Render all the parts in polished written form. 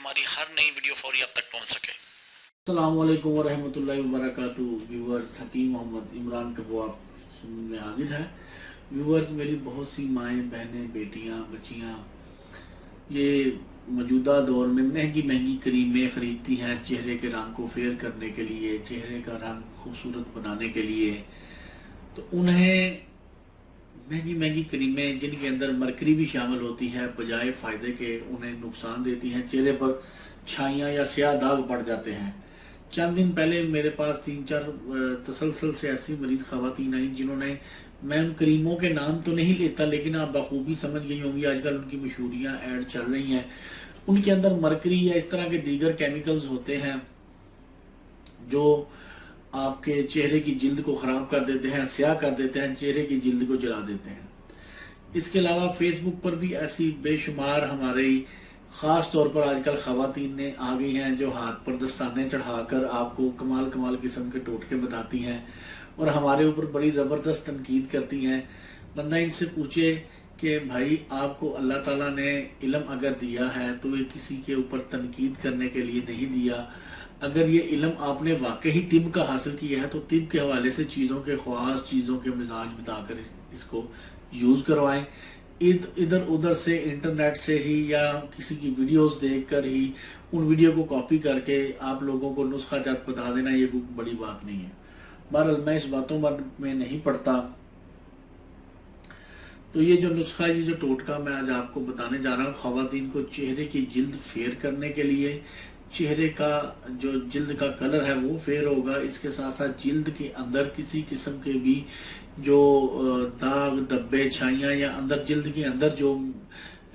हमारी हर नई वीडियो फौरी आप तक पहुंच सके। अस्सलाम वालेकुम वरहमतुल्लाहि वबरकातुहू। व्यूअर्स, हकीम मोहम्मद इमरान कबूआ में हाजिर है। व्यूअर्स, मेरी बहुत सी माएँ, बहनें, बेटियां, बच्चियां ये मौजूदा दौर में महंगी महंगी क्रीमें ख़रीदती हैं चेहरे के रंग को फेयर करने के लिए, चेहरे का रंग खूबसूरत बनाने के लिए। तो उन्हें महंगी महंगी क्रीमें जिनके अंदर मरकरी भी शामिल होती है, बजाय फ़ायदे के उन्हें नुकसान देती हैं। चेहरे पर छाइयाँ या स्याह दाग पड़ जाते हैं। चंद दिन पहले मेरे पास 3-4 तसलसल से ऐसी मरीज खवातीन आई जिन्होंने, मैं उन क्रीमों के नाम तो नहीं लेता लेकिन आप बखूबी समझ गई होंगी, आजकल उनकी मशहूरियाँ ऐड चल रही हैं। उनके अंदर मरकरी या इस तरह के दीगर केमिकल्स होते हैं जो आपके चेहरे की जिल्द को ख़राब कर देते हैं, स्याह कर देते हैं, चेहरे की जिल्द को जला देते हैं। इसके अलावा फेसबुक पर भी ऐसी बेशुमार हमारी ख़ास तौर पर आजकल ख़वातीन ने आ गई हैं जो हाथ पर दस्ताने चढ़ाकर आपको कमाल कमाल किस्म के टोटके बताती हैं और हमारे ऊपर बड़ी ज़बरदस्त तनकीद करती हैं। बंदा इनसे पूछे कि भाई, आपको अल्लाह ताला ने इल्म अगर दिया है तो ये किसी के ऊपर तनकीद करने के लिए नहीं दिया। अगर ये इल्म आपने वाकई तिब का हासिल किया है तो तिब के हवाले से चीज़ों के ख्वास, चीज़ों के मिजाज बताकर इसको यूज़ करवाएं। इधर उधर से, इंटरनेट से ही या किसी की वीडियोस देखकर ही उन वीडियो को कॉपी करके आप लोगों को नुस्खा जात बता देना, ये कोई बड़ी बात नहीं है। बहरहाल मैं इस बातों में नहीं पड़ता। तो ये जो नुस्खा, ये जो टोटका मैं आज आपको बताने जा रहा हूँ, ख़वातीन को चेहरे की जिल्द फेयर करने के लिए, चेहरे का जो जिल्द का कलर है वो फेयर होगा। इसके साथ साथ जिल्द के अंदर किसी किस्म के भी जो दाग, धब्बे, छाइयाँ या अंदर जिल्द के अंदर जो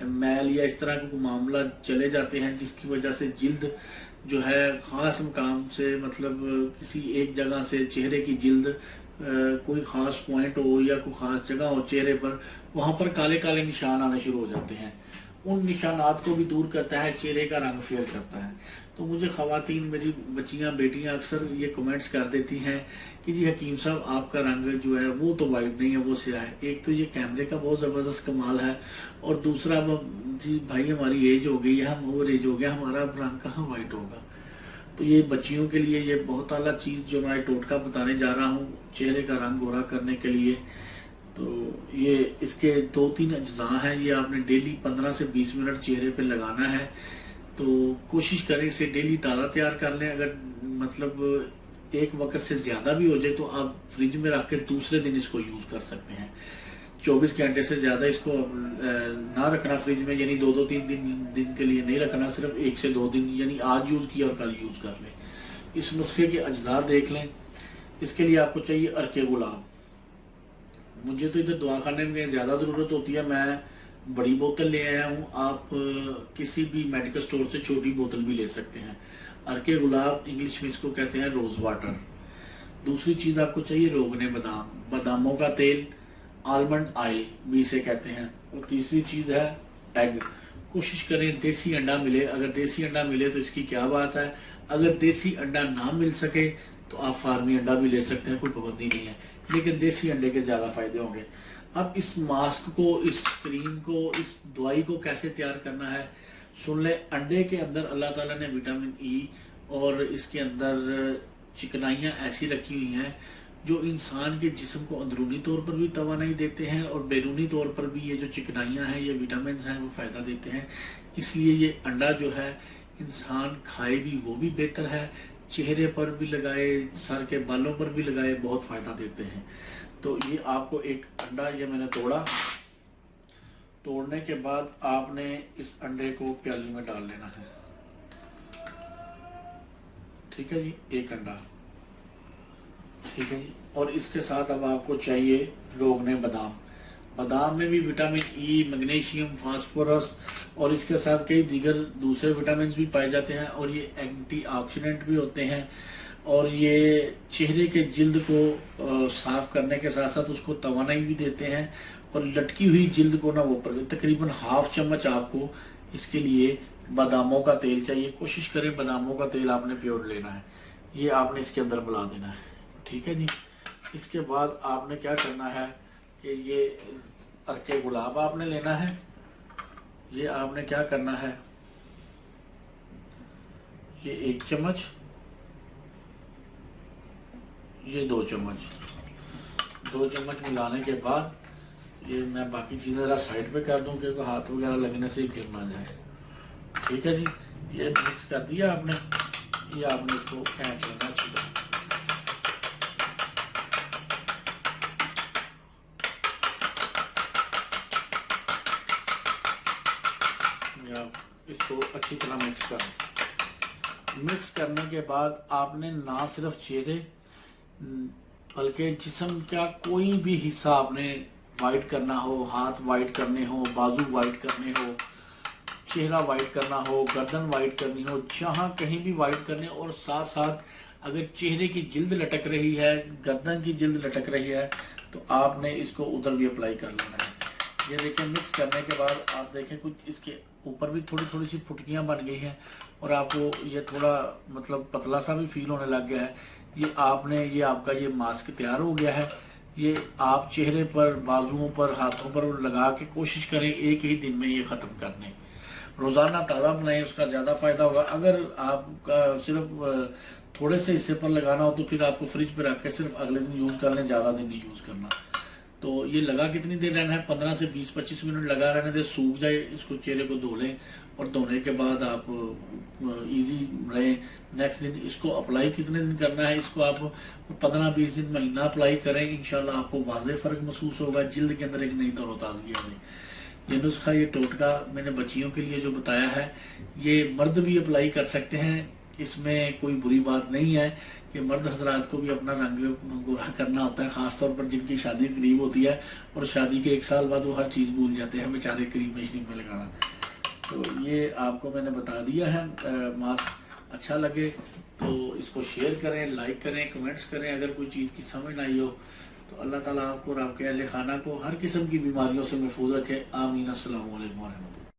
मैल या इस तरह का मामला चले जाते हैं जिसकी वजह से जिल्द जो है ख़ास मकाम से, मतलब किसी एक जगह से चेहरे की जिल्द कोई ख़ास पॉइंट हो या कोई ख़ास जगह हो चेहरे पर, वहाँ पर काले काले निशान आने शुरू हो जाते हैं। उन निशानात को भी दूर करता है, चेहरे का रंग फेयर करता है। तो मुझे ख़वातीन, मेरी बच्चियाँ, बेटियाँ अक्सर ये कमेंट्स कर देती हैं कि जी हकीम साहब, आपका रंग जो है वो तो वाइट नहीं है, वो स्याह है। एक तो ये कैमरे का बहुत ज़बरदस्त कमाल है और दूसरा जी भाई हमारी एज हो गई है, हम ओवर एज हो गया, हमारा रंग कहाँ वाइट होगा। तो ये बच्चियों के लिए ये बहुत आला चीज़ जो मैं टोटका बताने जा रहा हूँ चेहरे का रंग गोरा करने के लिए। तो ये इसके 2-3 अज्जा हैं। ये आपने डेली 15 से 20 मिनट चेहरे पे लगाना है। तो कोशिश करें इसे डेली ताज़ा तैयार कर लें। अगर मतलब एक वक्त से ज़्यादा भी हो जाए तो आप फ्रिज में रख के दूसरे दिन इसको यूज़ कर सकते हैं। 24 घंटे से ज़्यादा इसको ना रखना फ्रिज में, यानी 2-3 दिन के लिए नहीं रखना, सिर्फ 1 से 2 दिन, यानी आज यूज़ किया और कल यूज़ कर लें। इस नुस्खे के अज्जा देख लें। इसके लिए आपको चाहिए अर्के गुलाब। मुझे तो इधर दवाखाने में ज़्यादा ज़रूरत होती है, मैं बड़ी बोतल ले आया हूँ। आप किसी भी मेडिकल स्टोर से छोटी बोतल भी ले सकते हैं। अर्के गुलाब, इंग्लिश में इसको कहते हैं रोज़ वाटर। दूसरी चीज़ आपको चाहिए रोगने बादाम, बादामों का तेल, आलमंड ऑयल भी इसे कहते हैं। और तीसरी चीज़ है एग। कोशिश करें देसी अंडा मिले। अगर देसी अंडा मिले तो इसकी क्या बात है। अगर देसी अंडा ना मिल सके तो आप फार्मी अंडा भी ले सकते हैं, कोई पाबंदी नहीं है, लेकिन देसी अंडे के ज़्यादा फायदे होंगे। अब इस मास्क को, इस क्रीम को, इस दवाई को कैसे तैयार करना है सुन ले। अंडे के अंदर अल्लाह ताला ने विटामिन ई और इसके अंदर चिकनाइयाँ ऐसी रखी हुई हैं जो इंसान के जिस्म को अंदरूनी तौर पर भी तवानाई देते हैं और बैरूनी तौर पर भी ये जो चिकनाइयाँ हैं, ये विटामिन हैं, वो फ़ायदा देते हैं। इसलिए ये अंडा जो है इंसान खाए भी वो भी बेहतर है, चेहरे पर भी लगाए, सर के बालों पर भी लगाए, बहुत फ़ायदा देते हैं। तो ये आपको एक अंडा, ये मैंने तोड़ने के बाद आपने इस अंडे को प्याली में डाल लेना है। ठीक है जी, एक अंडा, ठीक है जी। और इसके साथ अब आपको चाहिए रोगने बादाम। बादाम में भी विटामिन ई, मैग्नीशियम, फास्फोरस और इसके साथ कई दीगर दूसरे विटामिन भी पाए जाते हैं और ये एंटीऑक्सीडेंट भी होते हैं और ये चेहरे के जिल्द को साफ करने के साथ साथ उसको तवानाई भी देते हैं और लटकी हुई जिल्द को ना वो पर तकरीबन ½ चम्मच आपको इसके लिए बादामों का तेल चाहिए। कोशिश करें बादामों का तेल आपने प्योर लेना है। ये आपने इसके अंदर मिला देना है, ठीक है जी। इसके बाद आपने क्या करना है कि ये अर्के गुलाब आपने लेना है। ये आपने क्या करना है, یہ 1 چمچ، یہ 2 چمچ، 2 چمچ ملانے کے بعد یہ میں باقی چیزیں ذرا سائڈ پہ کر دوں کیونکہ ہاتھ وغیرہ لگنے سے گر نہ جائے. ٹھیک ہے جی، یہ مکس کر دیا آپ نے. یہ آپ نے اس کو پھینک لینا اچھی طرح. اس کو اچھی طرح مکس کریں. مکس کرنے کے بعد آپ نے نہ صرف چہرے بلکہ جسم کا کوئی بھی حصہ آپ نے وائٹ کرنا ہو، ہاتھ وائٹ کرنے ہو، بازو وائٹ کرنے ہو، چہرہ وائٹ کرنا ہو، گردن وائٹ کرنی ہو، جہاں کہیں بھی وائٹ کرنے. اور ساتھ ساتھ اگر چہرے کی جلد لٹک رہی ہے، گردن کی جلد لٹک رہی ہے تو آپ نے اس کو ادھر بھی اپلائی کر لینا ہے. یہ دیکھیں مکس کرنے کے بعد آپ دیکھیں کچھ اس کے اوپر بھی تھوڑی تھوڑی سی پھٹکیاں بن گئی ہیں اور آپ کو یہ تھوڑا مطلب پتلا سا بھی فیل ہونے لگ گیا ہے. یہ آپ کا یہ ماسک تیار ہو گیا ہے. یہ آپ چہرے پر، بازوؤں پر، ہاتھوں پر لگا کے کوشش کریں ایک ہی دن میں یہ ختم کر دیں. روزانہ تازہ بنائیں، اس کا زیادہ فائدہ ہوگا. اگر آپ کا صرف تھوڑے سے حصے پر لگانا ہو تو پھر آپ کو فریج پہ رکھ کے صرف اگلے دن یوز کر لیں، زیادہ دن نہیں یوز کرنا. تو یہ لگا کتنی دیر رہنا ہے؟ 15 سے 20-25 منٹ لگا رہنے دے. سوکھ جائے اس کو، چہرے کو دھو لیں اور دھونے کے بعد آپ ایزی رہیں. نیکسٹ دن اس کو اپلائی کتنے دن کرنا ہے؟ اس کو آپ 15-20 دن، مہینہ اپلائی کریں. انشاءاللہ آپ کو واضح فرق محسوس ہوگا. جلد کے اندر ایک نئی تر و تازگی آ گئی. یہ نسخہ، یہ ٹوٹکا میں نے بچیوں کے لیے جو بتایا ہے، یہ مرد بھی اپلائی کر سکتے ہیں. اس میں کوئی بری بات نہیں ہے کہ مرد حضرات کو بھی اپنا رنگ گورا کرنا ہوتا ہے، خاص طور پر جن کی شادی قریب ہوتی ہے اور شادی کے 1 سال بعد وہ ہر چیز بھول جاتے ہیں بیچارے کریم میں لگانا. تو یہ آپ کو میں نے بتا دیا ہے. ماسک اچھا لگے تو اس کو شیئر کریں، لائک کریں، کمنٹس کریں. اگر کوئی چیز کی سمجھ نہ آئی ہو تو اللہ تعالیٰ آپ کو اور آپ کے اہل خانہ کو ہر قسم کی بیماریوں سے محفوظ رکھے. آمین. السلام علیکم ورحمۃ اللہ.